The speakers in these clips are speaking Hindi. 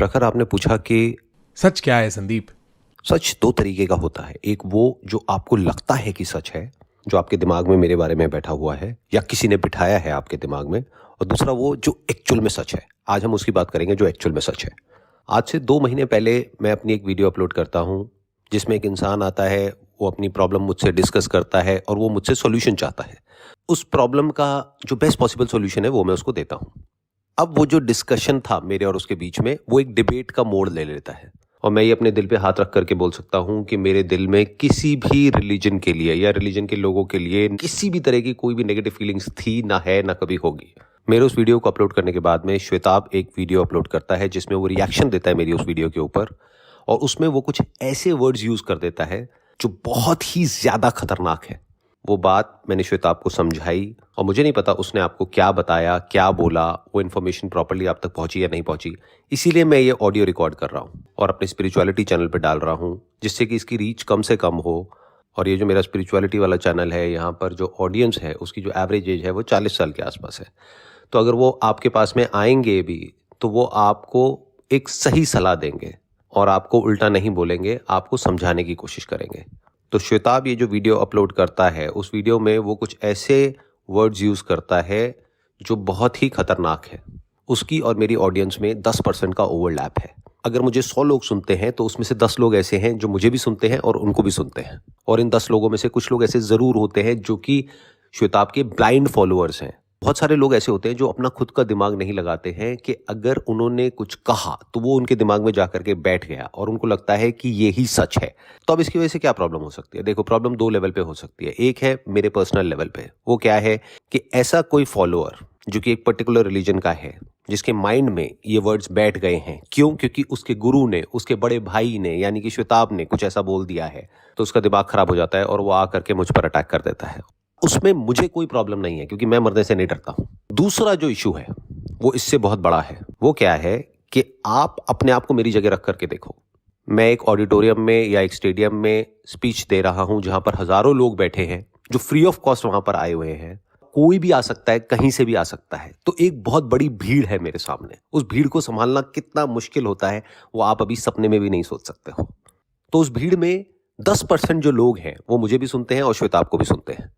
प्रखर, आपने पूछा कि सच क्या है संदीप? सच दो तरीके का होता है। एक वो जो आपको लगता है कि सच है, जो आपके दिमाग में मेरे बारे में बैठा हुआ है या किसी ने बिठाया है आपके दिमाग में, और दूसरा वो जो एक्चुअल में सच है। आज हम उसकी बात करेंगे जो एक्चुअल में सच है। आज से 2 महीने पहले मैं अपनी एक वीडियो अपलोड करता हूँ जिसमें एक इंसान आता है, वो अपनी प्रॉब्लम मुझसे डिस्कस करता है और वो मुझसे सॉल्यूशन चाहता है। उस प्रॉब्लम का जो बेस्ट पॉसिबल सॉल्यूशन है वो मैं उसको देता हूँ। अब वो जो डिस्कशन था मेरे और उसके बीच में, वो एक डिबेट का मोड़ ले लेता है और मैं ये अपने दिल पे हाथ रख करके बोल सकता हूँ कि मेरे दिल में किसी भी रिलीजन के लिए या रिलीजन के लोगों के लिए किसी भी तरह की कोई भी नेगेटिव फीलिंग्स थी, ना है, ना कभी होगी। मेरे उस वीडियो को अपलोड करने के बाद में श्वेताब एक वीडियो अपलोड करता है जिसमें वो रिएक्शन देता है मेरी उस वीडियो के ऊपर, और उसमें वो कुछ ऐसे वर्ड्स यूज कर देता है जो बहुत ही ज्यादा खतरनाक है। वो बात मैंने श्वेताब को समझाई और मुझे नहीं पता उसने आपको क्या बताया, क्या बोला, वो इन्फॉर्मेशन प्रॉपर्ली आप तक पहुंची या नहीं पहुंची। इसीलिए मैं ये ऑडियो रिकॉर्ड कर रहा हूँ और अपने स्पिरिचुअलिटी चैनल पे डाल रहा हूँ, जिससे कि इसकी रीच कम से कम हो। और ये जो मेरा स्पिरिचुअलिटी वाला चैनल है, यहाँ पर जो ऑडियंस है उसकी जो एवरेज एज है वो 40 साल के आसपास है। तो अगर वो आपके पास में आएंगे भी तो वो आपको एक सही सलाह देंगे और आपको उल्टा नहीं बोलेंगे, आपको समझाने की कोशिश करेंगे। तो श्वेताब ये जो वीडियो अपलोड करता है, उस वीडियो में वो कुछ ऐसे वर्ड्स यूज करता है जो बहुत ही खतरनाक है। उसकी और मेरी ऑडियंस में 10% का ओवरलैप है। अगर मुझे 100 लोग सुनते हैं तो उसमें से 10 लोग ऐसे हैं जो मुझे भी सुनते हैं और उनको भी सुनते हैं, और इन 10 लोगों में से कुछ लोग ऐसे जरूर होते हैं जो कि श्वेताब के ब्लाइंड फॉलोअर्स हैं। बहुत सारे लोग ऐसे होते हैं जो अपना खुद का दिमाग नहीं लगाते हैं कि अगर उन्होंने कुछ कहा तो वो उनके दिमाग में जाकर के बैठ गया और उनको लगता है कि ये ही सच है। तो अब इसकी वजह से क्या प्रॉब्लम हो सकती है? देखो, प्रॉब्लम 2 लेवल पे हो सकती है। एक है मेरे पर्सनल लेवल पे। वो क्या है कि ऐसा कोई फॉलोअर जो कि एक पर्टिकुलर रिलीजन का है, जिसके माइंड में ये वर्ड्स बैठ गए हैं। क्यों? क्योंकि उसके गुरु ने, उसके बड़े भाई ने, यानी कि श्वेताब ने कुछ ऐसा बोल दिया है, तो उसका दिमाग खराब हो जाता है और वो आकर के मुझ पर अटैक कर देता है। उसमें मुझे कोई प्रॉब्लम नहीं है क्योंकि मैं मरने से नहीं डरता हूं। दूसरा जो इशू है वो इससे बहुत बड़ा है। वो क्या है कि आप अपने आप को मेरी जगह रख करके देखो। मैं एक ऑडिटोरियम में या एक स्टेडियम में स्पीच दे रहा हूं जहां पर हजारों लोग बैठे हैं जो फ्री ऑफ कॉस्ट वहां पर आए हुए हैं। कोई भी आ सकता है, कहीं से भी आ सकता है। तो एक बहुत बड़ी भीड़ है मेरे सामने। उस भीड़ को संभालना कितना मुश्किल होता है वो आप अभी सपने में भी नहीं सोच सकते हो। तो उस भीड़ में 10% जो लोग हैं वो मुझे भी सुनते हैं और श्वेताब को भी सुनते हैं।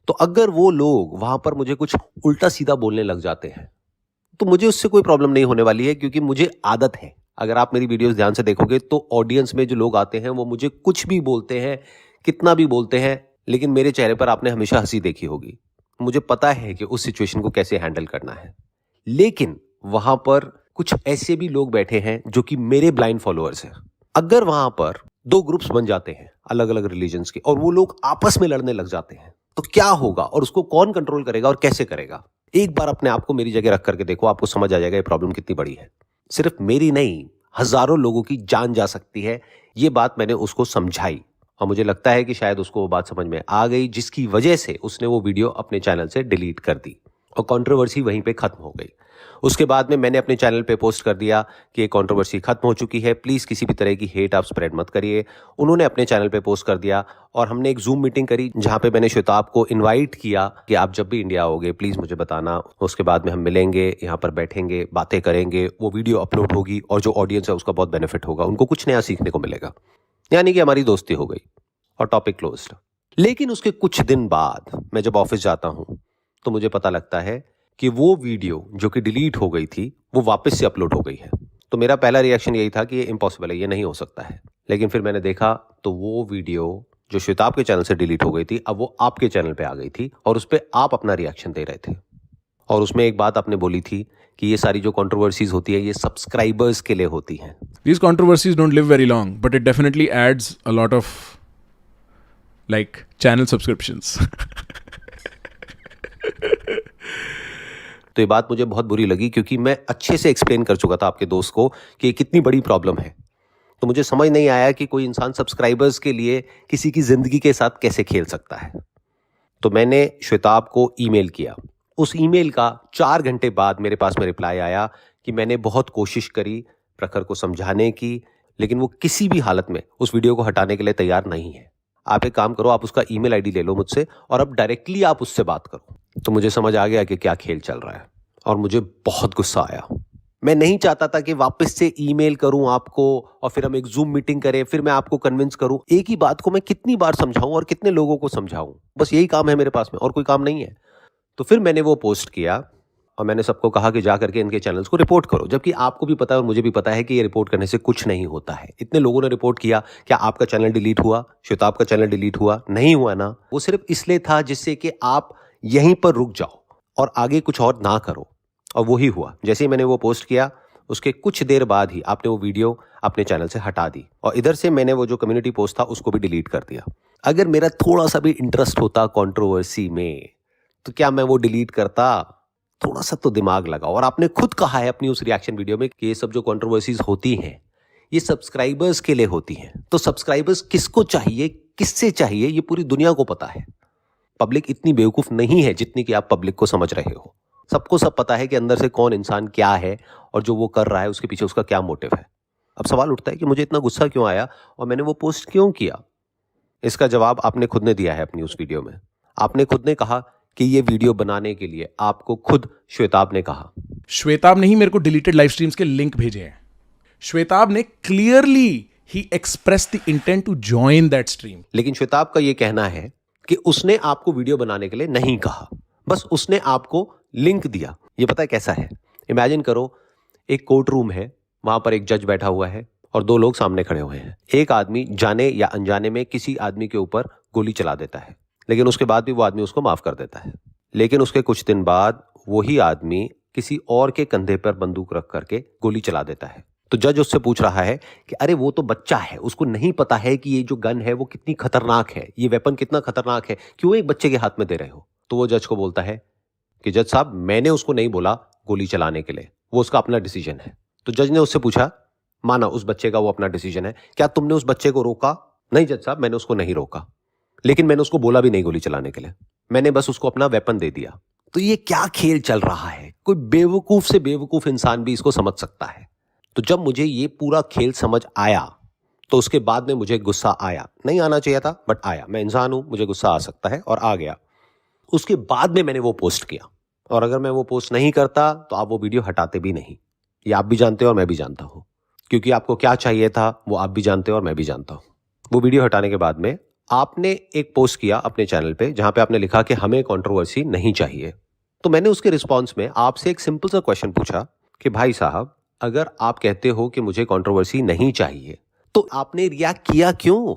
तो अगर वो लोग वहां पर मुझे कुछ उल्टा सीधा बोलने लग जाते हैं तो मुझे उससे कोई प्रॉब्लम नहीं होने वाली है, क्योंकि मुझे आदत है। अगर आप मेरी वीडियोस ध्यान से देखोगे तो ऑडियंस में जो लोग आते हैं वो मुझे कुछ भी बोलते हैं, कितना भी बोलते हैं, लेकिन मेरे चेहरे पर आपने हमेशा हंसी देखी होगी। मुझे पता है कि उस सिचुएशन को कैसे हैंडल करना है। लेकिन वहां पर कुछ ऐसे भी लोग बैठे हैं जो कि मेरे ब्लाइंड फॉलोअर्स हैं। अगर वहां पर 2 ग्रुप्स बन जाते हैं अलग अलग रिलीजन्स के और वो लोग आपस में लड़ने लग जाते हैं तो क्या होगा और उसको कौन कंट्रोल करेगा और कैसे करेगा? एक बार अपने आप को मेरी जगह रख करके देखो, आपको समझ आ जाएगा ये प्रॉब्लम कितनी बड़ी है। सिर्फ मेरी नहीं, हजारों लोगों की जान जा सकती है। ये बात मैंने उसको समझाई और मुझे लगता है कि शायद उसको वो बात समझ में आ गई, जिसकी वजह से उसने वो वीडियो अपने चैनल से डिलीट कर दी और कंट्रोवर्सी वहीं पे खत्म हो गई। उसके बाद में मैंने अपने चैनल पे पोस्ट कर दिया कि ये कंट्रोवर्सी खत्म हो चुकी है, प्लीज़ किसी भी तरह की हेट आप स्प्रेड मत करिए। उन्होंने अपने चैनल पे पोस्ट कर दिया और हमने एक जूम मीटिंग करी जहां पे मैंने श्वेताब को इनवाइट किया कि आप जब भी इंडिया आओगे प्लीज़ मुझे बताना। उसके बाद में हम मिलेंगे, यहाँ पर बैठेंगे, बातें करेंगे, वो वीडियो अपलोड होगी और जो ऑडियंस है उसका बहुत बेनिफिट होगा, उनको कुछ नया सीखने को मिलेगा। यानी कि हमारी दोस्ती हो गई और टॉपिक क्लोज्ड। लेकिन उसके कुछ दिन बाद मैं जब ऑफिस जाता हूं तो मुझे पता लगता है कि वो वीडियो जो कि डिलीट हो गई थी वो वापस से अपलोड हो गई है। तो मेरा पहला रिएक्शन यही था कि ये इम्पॉसिबल है, ये नहीं हो सकता है। लेकिन फिर मैंने देखा तो वो वीडियो जो श्वेताब के चैनल से डिलीट हो गई थी, अब वो आपके चैनल पे आ गई थी और उस पर आप अपना रिएक्शन दे रहे थे। और उसमें एक बात आपने बोली थी कि ये सारी जो कंट्रोवर्सीज होती है ये सब्सक्राइबर्स के लिए होती हैं। These controversies don't live very long, but it definitely adds a lot of like channel subscriptions. तो ये बात मुझे बहुत बुरी लगी क्योंकि मैं अच्छे से एक्सप्लेन कर चुका था आपके दोस्त को कि ये कितनी बड़ी प्रॉब्लम है। तो मुझे समझ नहीं आया कि कोई इंसान सब्सक्राइबर्स के लिए किसी की जिंदगी के साथ कैसे खेल सकता है। तो मैंने श्वेताब को ईमेल किया। उस ईमेल का 4 घंटे बाद मेरे पास में रिप्लाई आया कि मैंने बहुत कोशिश करी प्रखर को समझाने की, लेकिन वो किसी भी हालत में उस वीडियो को हटाने के लिए तैयार नहीं है। आप एक काम करो, आप उसका ईमेल आईडी ले लो मुझसे और अब डायरेक्टली आप उससे बात करो। तो मुझे समझ आ गया कि क्या खेल चल रहा है और मुझे बहुत गुस्सा आया। मैं नहीं चाहता था कि वापस से ईमेल करूं आपको और फिर हम एक जूम मीटिंग करें, फिर मैं आपको कन्विंस करूं। एक ही बात को मैं कितनी बार समझाऊं और कितने लोगों को समझाऊं, बस यही काम है मेरे पास में, और कोई काम नहीं है। तो फिर मैंने वो पोस्ट किया और मैंने सबको कहा कि जा करके इनके चैनल्स को रिपोर्ट करो, जबकि आपको भी पता है और मुझे भी पता है कि ये रिपोर्ट करने से कुछ नहीं होता है। इतने लोगों ने रिपोर्ट किया, क्या आपका चैनल डिलीट हुआ? श्वेताब का चैनल डिलीट हुआ? नहीं हुआ ना। वो सिर्फ इसलिए था जिससे कि आप यहीं पर रुक जाओ और आगे कुछ और ना करो, और वही हुआ। जैसे ही मैंने वो पोस्ट किया, उसके कुछ देर बाद ही आपने वो वीडियो अपने चैनल से हटा दी, और इधर से मैंने वो जो कम्युनिटी पोस्ट था उसको भी डिलीट कर दिया। अगर मेरा थोड़ा सा भी इंटरेस्ट होता कंट्रोवर्सी में, तो क्या मैं वो डिलीट करता? थोड़ा सा तो दिमाग लगाओ। और आपने खुद कहा है अपनी उस रिएक्शन वीडियो में कि ये सब जो कंट्रोवर्सीज होती हैं ये सब्सक्राइबर्स के लिए होती हैं। तो सब्सक्राइबर्स किसको चाहिए, किससे चाहिए, ये पूरी दुनिया को पता है। पब्लिक इतनी बेवकूफ नहीं है जितनी कि आप पब्लिक को समझ रहे हो। सबको सब पता है कि अंदर से कौन इंसान क्या है और जो वो कर रहा है उसके पीछे उसका क्या मोटिव है। अब सवाल उठता है कि मुझे इतना गुस्सा क्यों आया और मैंने वो पोस्ट क्यों किया। इसका जवाब आपने खुद ने दिया है अपनी उस वीडियो में। आपने खुद ने कहा कि ये वीडियो बनाने के लिए आपको खुद श्वेताब ने कहा। श्वेताब ने ही मेरे को डिलीटेड लाइव स्ट्रीम्स के लिंक भेजे हैं। श्वेताब ने क्लियरली ही express the intent to join that stream. लेकिन श्वेताब का ये कहना है कि उसने आपको वीडियो बनाने के लिए नहीं कहा, बस उसने आपको लिंक दिया। ये पता है कैसा है? इमेजिन करो, एक कोर्ट रूम है, वहां पर एक जज बैठा हुआ है और दो लोग सामने खड़े हुए हैं। एक आदमी जाने या अनजाने में किसी आदमी के ऊपर गोली चला देता है, लेकिन उसके बाद भी वो आदमी उसको माफ कर देता है। लेकिन उसके कुछ दिन बाद वही आदमी किसी और के कंधे पर बंदूक रख करके गोली चला देता है। तो जज उससे पूछ रहा है कि अरे वो तो बच्चा है, उसको नहीं पता है कि ये जो गन है वो कितनी खतरनाक है, ये वेपन कितना खतरनाक है, क्यों एक बच्चे के हाथ में दे रहे हो? तो वो जज को बोलता है कि जज साहब, मैंने उसको नहीं बोला गोली चलाने के लिए, वो उसका अपना डिसीजन है। तो जज ने उससे पूछा, माना उस बच्चे का वो अपना डिसीजन है, क्या तुमने उस बच्चे को रोका? नहीं जज साहब, मैंने उसको नहीं रोका, लेकिन मैंने उसको बोला भी नहीं गोली चलाने के लिए, मैंने बस उसको अपना वेपन दे दिया। तो ये क्या खेल चल रहा है? कोई बेवकूफ से बेवकूफ इंसान भी इसको समझ सकता है। तो जब मुझे ये पूरा खेल समझ आया तो उसके बाद में मुझे गुस्सा आया। नहीं आना चाहिए था, बट आया। मैं इंसान हूं, मुझे गुस्सा आ सकता है, और आ गया। उसके बाद में मैंने वो पोस्ट किया, और अगर मैं वो पोस्ट नहीं करता तो आप वो वीडियो हटाते भी नहीं। ये आप भी जानते हो और मैं भी जानता हूं, क्योंकि आपको क्या चाहिए था वो आप भी जानते हो और मैं भी जानता हूं। वो वीडियो हटाने के बाद में आपने एक पोस्ट किया अपने चैनल पे जहां पे आपने लिखा कि हमें कंट्रोवर्सी नहीं चाहिए। तो मैंने उसके रिस्पॉन्स में आपसे एक सिंपल सा क्वेश्चन पूछा कि भाई साहब, अगर आप कहते हो कि मुझे कंट्रोवर्सी नहीं चाहिए तो आपने रिएक्ट किया क्यों?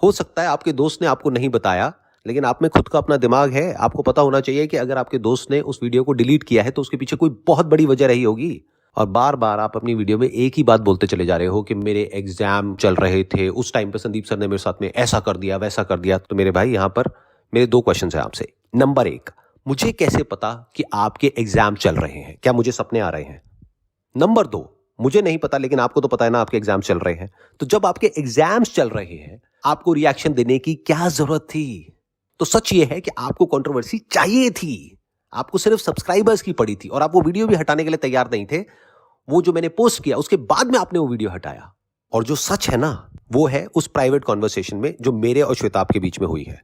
हो सकता है आपके दोस्त ने आपको नहीं बताया, लेकिन आप में खुद का अपना दिमाग है। आपको पता होना चाहिए कि अगर आपके दोस्त ने उस वीडियो को डिलीट किया है तो उसके पीछे कोई बहुत बड़ी वजह रही होगी। और बार बार आप अपनी वीडियो में एक ही बात बोलते चले जा रहे हो कि मेरे एग्जाम चल रहे थे, उस टाइम पे संदीप सर ने मेरे साथ में ऐसा कर दिया, वैसा कर दिया। तो मेरे भाई, यहां पर मेरे दो क्वेश्चन है आपसे। नंबर एक, मुझे कैसे पता कि आपके एग्जाम चल रहे हैं? क्या मुझे सपने आ रहे हैं? नंबर दो, मुझे नहीं पता, लेकिन आपको तो पता है ना आपके एग्जाम चल रहे हैं। तो जब आपके एग्जाम्स चल रहे हैं, आपको रिएक्शन देने की क्या जरूरत थी? तो सच ये है कि आपको कंट्रोवर्सी चाहिए थी, आपको सिर्फ सब्सक्राइबर्स की पड़ी थी, और आप वो वीडियो भी हटाने के लिए तैयार नहीं थे। वो जो मैंने पोस्ट किया उसके बाद में आपने वो वीडियो हटाया। और जो सच है ना, वो है उस प्राइवेट कॉन्वर्सेशन में जो मेरे और श्वेताब के बीच में हुई है।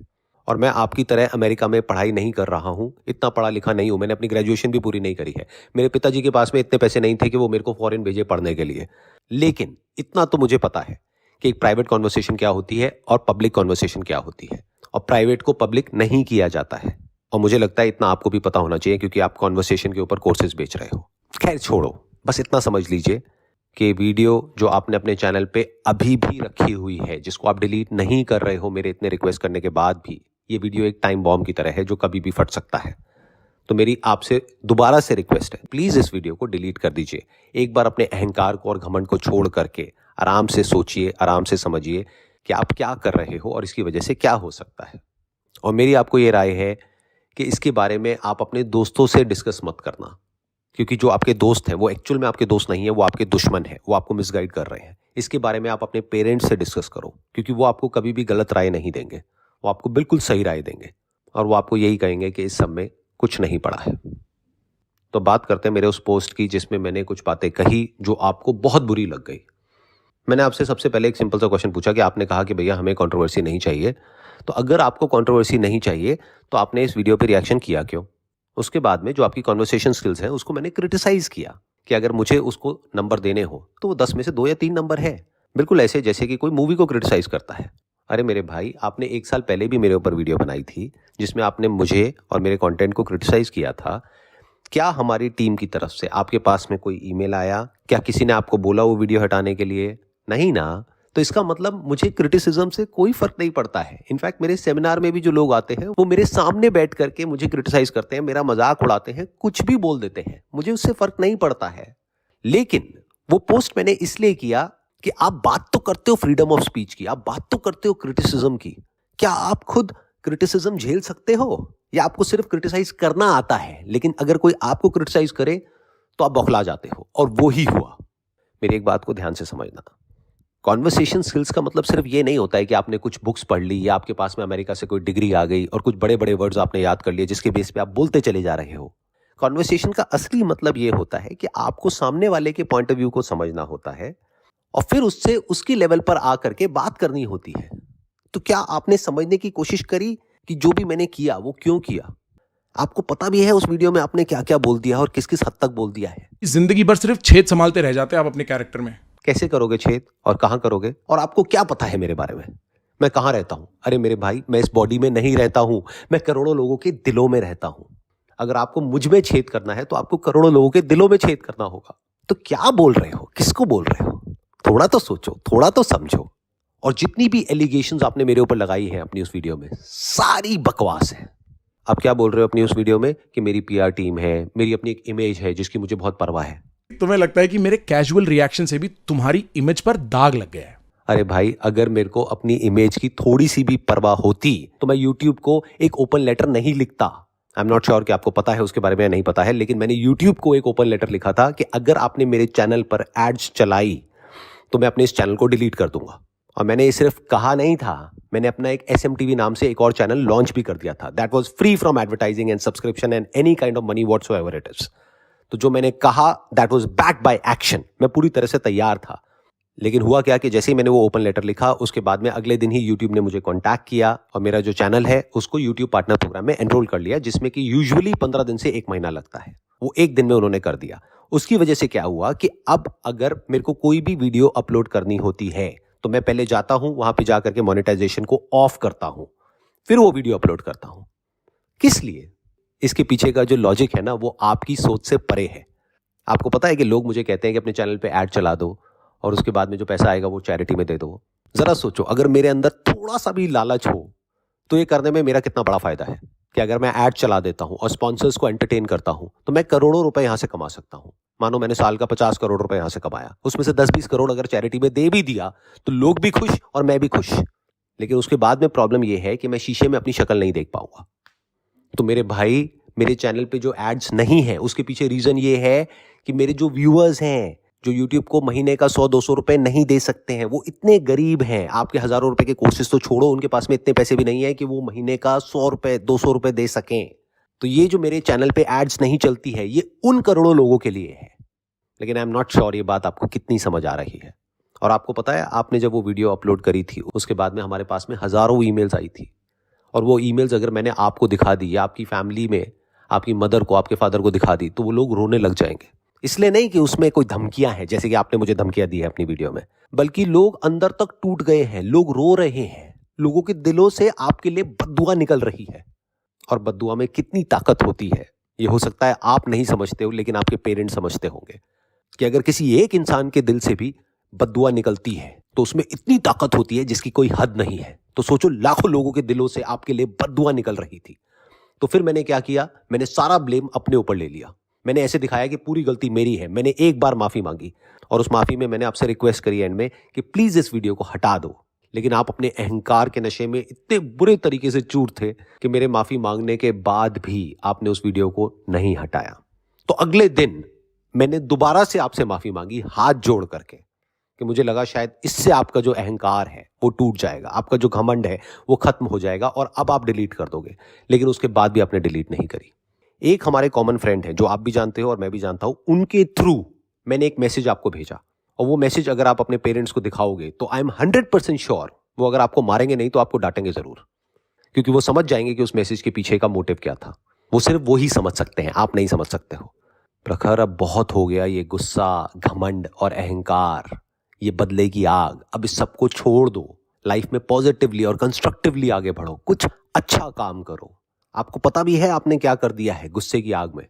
और मैं आपकी तरह अमेरिका में पढ़ाई नहीं कर रहा हूं, इतना पढ़ा लिखा नहीं हूं, मैंने अपनी ग्रेजुएशन भी पूरी नहीं करी है। मेरे पिताजी के पास में इतने पैसे नहीं थे कि वो मेरे को फॉरेन भेजे पढ़ने के लिए। लेकिन इतना तो मुझे पता है कि एक प्राइवेट कॉन्वर्सेशन क्या होती है और पब्लिक कॉन्वर्सेशन क्या होती है, और प्राइवेट को पब्लिक नहीं किया जाता है। और मुझे लगता है इतना आपको भी पता होना चाहिए, क्योंकि आप कॉन्वर्सेशन के ऊपर कोर्सेज बेच रहे हो। खैर छोड़ो, बस इतना समझ लीजिए कि वीडियो जो आपने अपने चैनल पे अभी भी रखी हुई है, जिसको आप डिलीट नहीं कर रहे हो मेरे इतने रिक्वेस्ट करने के बाद भी, ये वीडियो एक टाइम बॉम्ब की तरह है जो कभी भी फट सकता है। तो मेरी आपसे दोबारा से रिक्वेस्ट है, प्लीज इस वीडियो को डिलीट कर दीजिए। एक बार अपने अहंकार को और घमंड को छोड़ करके आराम से सोचिए, आराम से समझिए कि आप क्या कर रहे हो और इसकी वजह से क्या हो सकता है। और मेरी आपको ये राय है कि इसके बारे में आप अपने दोस्तों से डिस्कस मत करना, क्योंकि जो आपके दोस्त हैं वो एक्चुअल में आपके दोस्त नहीं है, वो आपके दुश्मन है, वो आपको मिसगाइड कर रहे हैं। इसके बारे में आप अपने पेरेंट्स से डिस्कस करो, क्योंकि वो आपको कभी भी गलत राय नहीं देंगे, वो आपको बिल्कुल सही राय देंगे, और वो आपको यही कहेंगे कि इस सब में कुछ नहीं पड़ा है। तो बात करते हैं मेरे उस पोस्ट की जिसमें मैंने कुछ बातें कही जो आपको बहुत बुरी लग गई। मैंने आपसे सबसे पहले एक सिंपल सा क्वेश्चन पूछा कि आपने कहा कि भैया हमें कंट्रोवर्सी नहीं चाहिए। तो अगर आपको कंट्रोवर्सी नहीं चाहिए तो आपने इस वीडियो पे रिएक्शन किया क्यों? उसके बाद में जो आपकी कॉन्वर्सेशन स्किल्स हैं उसको मैंने क्रिटिसाइज किया कि अगर मुझे उसको नंबर देने हो तो वो 10 में से 2 या 3 नंबर है। बिल्कुल ऐसे जैसे कि कोई मूवी को क्रिटिसाइज करता है। अरे मेरे भाई, आपने 1 साल पहले भी मेरे ऊपर वीडियो बनाई थी जिसमें आपने मुझे और मेरे कंटेंट को क्रिटिसाइज किया था। क्या हमारी टीम की तरफ से आपके पास में कोई ईमेल आया? क्या किसी ने आपको बोला वो वीडियो हटाने के लिए? नहीं ना। तो इसका मतलब मुझे क्रिटिसिज्म से कोई फर्क नहीं पड़ता है। इनफैक्ट मेरे सेमिनार में भी जो लोग आते हैं वो मेरे सामने बैठ करके मुझे क्रिटिसाइज करते हैं, मेरा मजाक उड़ाते हैं, कुछ भी बोल देते हैं, मुझे उससे फर्क नहीं पड़ता है। लेकिन वो पोस्ट मैंने इसलिए किया कि आप बात तो करते हो फ्रीडम ऑफ स्पीच की, आप बात तो करते हो क्रिटिसिज्म की। क्या आप खुद क्रिटिसिज्म झेल सकते हो, या आपको सिर्फ क्रिटिसाइज करना आता है, लेकिन अगर कोई आपको क्रिटिसाइज करे तो आप बौखला जाते हो? और वो ही हुआ। मेरी एक बात को ध्यान से समझना, कॉन्वर्सेशन स्किल्स का मतलब सिर्फ ये नहीं होता है कि आपने कुछ बुक्स पढ़ ली या आपके पास में अमेरिका से कोई डिग्री आ गई और कुछ बड़े बड़े वर्ड्स आपने याद कर लिए जिसके बेस पे आप बोलते चले जा रहे हो। कॉन्वर्सेशन का असली मतलब ये होता है कि आपको सामने वाले के पॉइंट ऑफ व्यू को समझना होता है और फिर उससे उसकी लेवल पर आकर के बात करनी होती है। तो क्या आपने समझने की कोशिश करी कि जो भी मैंने किया वो क्यों किया? आपको पता भी है उस वीडियो में आपने क्या क्या बोल दिया और किस किस हद तक बोल दिया है? जिंदगी भर सिर्फ छेद संभालते रह जाते हैं आप अपने कैरेक्टर में। कैसे करोगे छेद और कहां करोगे? और आपको क्या पता है मेरे बारे में? मैं कहां रहता हूं? अरे मेरे भाई, मैं इस बॉडी में नहीं रहता हूं, मैं करोड़ों लोगों के दिलों में रहता हूं। अगर आपको मुझ में छेद करना है तो आपको करोड़ों लोगों के दिलों में छेद करना होगा। तो क्या बोल रहे हो, किसको बोल रहे हो? थोड़ा तो सोचो, थोड़ा तो समझो। और जितनी भी एलिगेशंस आपने मेरे ऊपर लगाई हैं अपनी उस वीडियो में, सारी बकवास है। आप क्या बोल रहे हो अपनी उस वीडियो में कि मेरी पीआर टीम है, मेरी अपनी एक इमेज है जिसकी मुझे बहुत परवाह है। तुम्हें लगता है कि मेरे कैजुअल रिएक्शन से भी तुम्हारी इमेज पर दाग लग गया है? अरे भाई, अगर मेरे को अपनी इमेज की थोड़ी सी भी परवाह होती तो मैं यूट्यूब को एक ओपन लेटर नहीं लिखता। आई एम नॉट श्योर कि आपको पता है उसके बारे में, नहीं पता है, लेकिन मैंने यूट्यूब को एक ओपन लेटर लिखा था कि अगर आपने मेरे चैनल पर एड्स चलाई तो मैं अपने इस चैनल को डिलीट कर दूंगा। और मैंने ये सिर्फ कहा नहीं था, मैंने अपना एक SMTV नाम से एक और चैनल लॉन्च भी कर दिया था। That was free from advertising and subscription and any kind of money whatsoever it is. तो जो मैंने कहा that was backed by action. मैं पूरी तरह से तैयार था। लेकिन हुआ क्या कि जैसे ही मैंने वो ओपन लेटर लिखा उसके बाद में अगले दिन ही यूट्यूब ने मुझे कॉन्टैक्ट किया और मेरा जो चैनल है उसको यूट्यूब पार्टनर प्रोग्राम में एनरोल कर लिया, जिसमें कि यूजुअली 15 दिन से 1 महीना लगता है, वो 1 दिन में उन्होंने कर दिया। उसकी वजह से क्या हुआ कि अब अगर मेरे को कोई भी वीडियो अपलोड करनी होती है तो मैं पहले जाता हूं, वहां पे जाकर के मोनेटाइजेशन को ऑफ करता हूं, फिर वो वीडियो अपलोड करता हूं। किस लिए? इसके पीछे का जो लॉजिक है ना, वो आपकी सोच से परे है। आपको पता है कि लोग मुझे कहते हैं कि अपने चैनल पे ऐड चला दो और उसके बाद में जो पैसा आएगा वो चैरिटी में दे दो। जरा सोचो, अगर मेरे अंदर थोड़ा सा भी लालच हो तो ये करने में मेरा कितना बड़ा फायदा है कि अगर मैं ऐड चला देता हूं और स्पॉन्सर्स को एंटरटेन करता हूं तो मैं करोड़ों रुपए यहां से कमा सकता हूं। मानो मैंने साल का 50 करोड़ रुपए यहां से कमाया, उसमें से 10-20 करोड़ अगर चैरिटी में दे भी दिया तो लोग भी खुश और मैं भी खुश। लेकिन उसके बाद में प्रॉब्लम यह है कि मैं शीशे में अपनी शक्ल नहीं देख पाऊंगा। तो मेरे भाई, मेरे चैनल पे जो एड्स नहीं है उसके पीछे रीजन ये है कि मेरे जो व्यूअर्स हैं, जो यूट्यूब को महीने का 100-200 रुपए नहीं दे सकते हैं, वो इतने गरीब हैं। आपके हजारों रुपए के कोर्सेज तो छोड़ो, उनके पास में इतने पैसे भी नहीं है कि वो महीने का 100 रुपए 200 रुपए दे सकें। तो ये जो मेरे चैनल पे एड्स नहीं चलती है, ये उन करोड़ों लोगों के लिए है। लेकिन आई एम नॉट श्योर ये बात आपको कितनी समझ आ रही है। और आपको पता है, आपने जब वो वीडियो अपलोड करी थी उसके बाद में हमारे पास में हजारों ईमेल्स आई थी। और वो ईमेल्स अगर मैंने आपको दिखा दी या आपकी फैमिली में आपकी मदर को, आपके फादर को दिखा दी तो वो लोग रोने लग जाएंगे। इसलिए नहीं कि उसमें कोई धमकियां हैं जैसे कि आपने मुझे धमकियां दी है अपनी वीडियो में, बल्कि लोग अंदर तक टूट गए हैं, लोग रो रहे हैं, लोगों के दिलों से आपके लिए बद्दुआ निकल रही है। और बद्दुआ में कितनी ताकत होती है ये हो सकता है आप नहीं समझते हो, लेकिन आपके पेरेंट्स समझते होंगे कि अगर किसी एक इंसान के दिल से भी बद्दुआ निकलती है तो उसमें इतनी ताकत होती है जिसकी कोई हद नहीं है। तो सोचो, लाखों लोगों के दिलों से आपके लिए बद्दुआ निकल रही थी। तो फिर मैंने क्या किया, मैंने सारा ब्लेम अपने ऊपर ले लिया। मैंने ऐसे दिखाया कि पूरी गलती मेरी है। मैंने एक बार माफी मांगी और उस माफी में मैंने आपसे रिक्वेस्ट करी एंड में कि प्लीज इस वीडियो को हटा दो। लेकिन आप अपने अहंकार के नशे में इतने बुरे तरीके से चूर थे कि मेरे माफी मांगने के बाद भी आपने उस वीडियो को नहीं हटाया। तो अगले दिन मैंने दोबारा से आपसे माफी मांगी हाथ जोड़ करके, कि मुझे लगा शायद इससे आपका जो अहंकार है वो टूट जाएगा, आपका जो घमंड है वो खत्म हो जाएगा और अब आप डिलीट कर दोगे। लेकिन उसके बाद भी आपने डिलीट नहीं करी। एक हमारे कॉमन फ्रेंड है जो आप भी जानते हो और मैं भी जानता हूं, उनके थ्रू मैंने एक मैसेज आपको भेजा और वो मैसेज अगर आप अपने पेरेंट्स को दिखाओगे तो आई एम 100% श्योर वो अगर आपको मारेंगे नहीं तो आपको डांटेंगे जरूर, क्योंकि वो समझ जाएंगे कि उस मैसेज के पीछे का मोटिव क्या था। वो सिर्फ वो ही समझ सकते हैं, आप नहीं समझ सकते हो। प्रखर, अब बहुत हो गया ये गुस्सा, घमंड और अहंकार, ये बदले की आग। अब इस सबको छोड़ दो, लाइफ में पॉजिटिवली और कंस्ट्रक्टिवली आगे बढ़ो, कुछ अच्छा काम करो। आपको पता भी है आपने क्या कर दिया है गुस्से की आग में,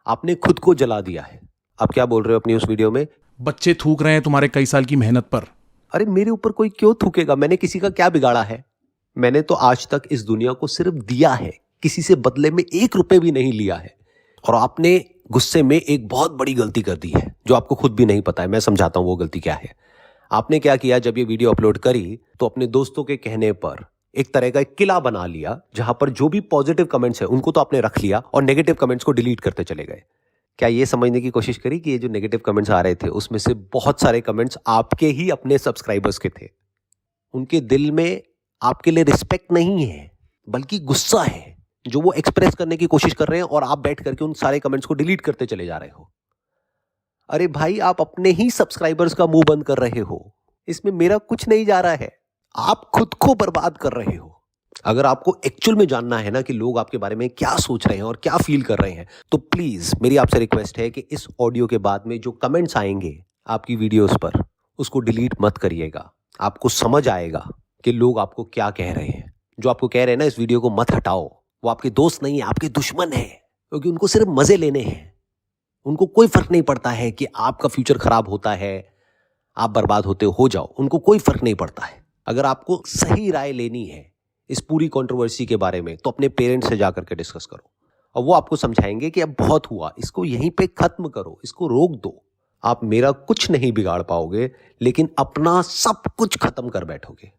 आपने खुद को जला दिया है। आप क्या बोल रहे हो अपनी उस वीडियो में? बच्चे थूक रहे हैं तुम्हारे कई साल की मेहनत पर। अरे मेरे ऊपर कोई क्यों थूकेगा? मैंने किसी का क्या बिगाड़ा है? मैंने तो आज तक इस दुनिया को सिर्फ दिया है, किसी से बदले में 1 रुपए भी नहीं लिया है। और आपने गुस्से में एक बहुत बड़ी गलती कर दी है जो आपको खुद भी नहीं पता है। मैं समझाता हूं वो गलती क्या है। आपने क्या किया, जब ये वीडियो अपलोड करी तो अपने दोस्तों के कहने पर एक तरह का एक किला बना लिया, जहां पर जो भी पॉजिटिव कमेंट्स है उनको तो आपने रख लिया और नेगेटिव कमेंट्स को डिलीट करते चले गए। क्या ये समझने की कोशिश करी कि ये जो नेगेटिव कमेंट्स आ रहे थे उसमें से बहुत सारे कमेंट्स आपके ही अपने सब्सक्राइबर्स के थे? उनके दिल में आपके लिए रिस्पेक्ट नहीं है, बल्कि गुस्सा है जो वो एक्सप्रेस करने की कोशिश कर रहे हैं, और आप बैठ करके उन सारे कमेंट्स को डिलीट करते चले जा रहे हो। अरे भाई, आप अपने ही सब्सक्राइबर्स का मुंह बंद कर रहे हो, इसमें मेरा कुछ नहीं जा रहा है। आप खुद को बर्बाद कर रहे हो। अगर आपको एक्चुअल में जानना है ना कि लोग आपके बारे में क्या सोच रहे हैं और क्या फील कर रहे हैं, तो प्लीज मेरी आपसे रिक्वेस्ट है कि इस ऑडियो के बाद में जो कमेंट्स आएंगे आपकी वीडियोस पर, उसको डिलीट मत करिएगा। आपको समझ आएगा कि लोग आपको क्या कह रहे हैं। जो आपको कह रहे हैं ना इस वीडियो को मत हटाओ, वो आपके दोस्त नहीं है, आपके दुश्मन है, क्योंकि उनको सिर्फ मजे लेने हैं। उनको कोई फर्क नहीं पड़ता है कि आपका फ्यूचर खराब होता है, आप बर्बाद होते हो जाओ, उनको कोई फर्क नहीं पड़ता है। अगर आपको सही राय लेनी है इस पूरी कंट्रोवर्सी के बारे में, तो अपने पेरेंट्स से जाकर के डिस्कस करो, और वो आपको समझाएंगे कि अब बहुत हुआ, इसको यहीं पे खत्म करो, इसको रोक दो। आप मेरा कुछ नहीं बिगाड़ पाओगे, लेकिन अपना सब कुछ खत्म कर बैठोगे।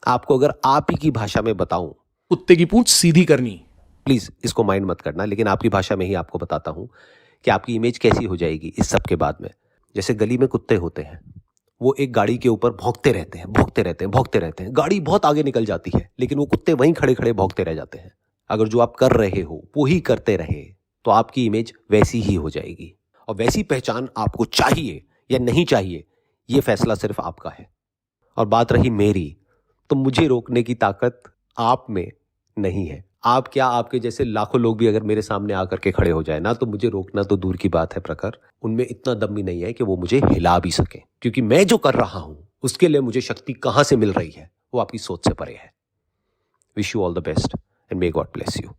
आपको अगर आप ही की भाषा में बताऊं, कुत्ते की पूंछ सीधी करनी। प्लीज इसको माइंड मत करना, लेकिन आपकी भाषा में ही आपको बताता हूं कि आपकी इमेज कैसी हो जाएगी इस सब के बाद में। जैसे गली में कुत्ते होते हैं, वो एक गाड़ी के ऊपर भौंकते रहते हैं, भौंकते रहते हैं, भौंकते रहते हैं। गाड़ी बहुत आगे निकल जाती है, लेकिन वो कुत्ते वहीं खड़े खड़े भौंकते रह जाते हैं। अगर जो आप कर रहे हो वो ही करते रहे, तो आपकी इमेज वैसी ही हो जाएगी। और वैसी पहचान आपको चाहिए या नहीं चाहिए, ये फैसला सिर्फ आपका है। और बात रही मेरी, तो मुझे रोकने की ताकत आप में नहीं है। आप क्या, आपके जैसे लाखों लोग भी अगर मेरे सामने आकर के खड़े हो जाए ना, तो मुझे रोकना तो दूर की बात है प्रखर, उनमें इतना दम भी नहीं है कि वो मुझे हिला भी सके। क्योंकि मैं जो कर रहा हूं उसके लिए मुझे शक्ति कहां से मिल रही है, वो आपकी सोच से परे है। Wish you all the best and may God bless you.